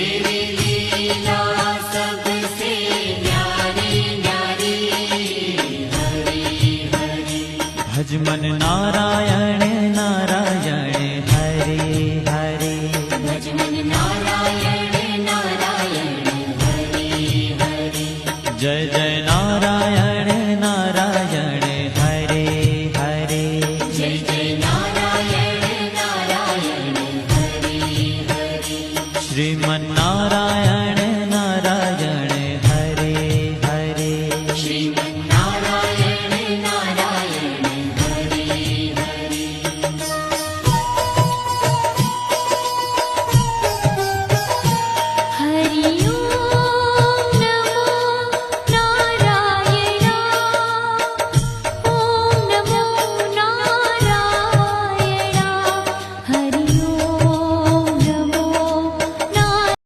तेरी लीला सबसे न्यारी न्यारी। हरि हरि भज मन नारायण नारायण हरे हरे। भज मन नारायण नारायण हरि हरि। जय जय नारायण नारायण हरे हरे। जय जय नारायण नारायण हरि हरि। श्रीमन नारायण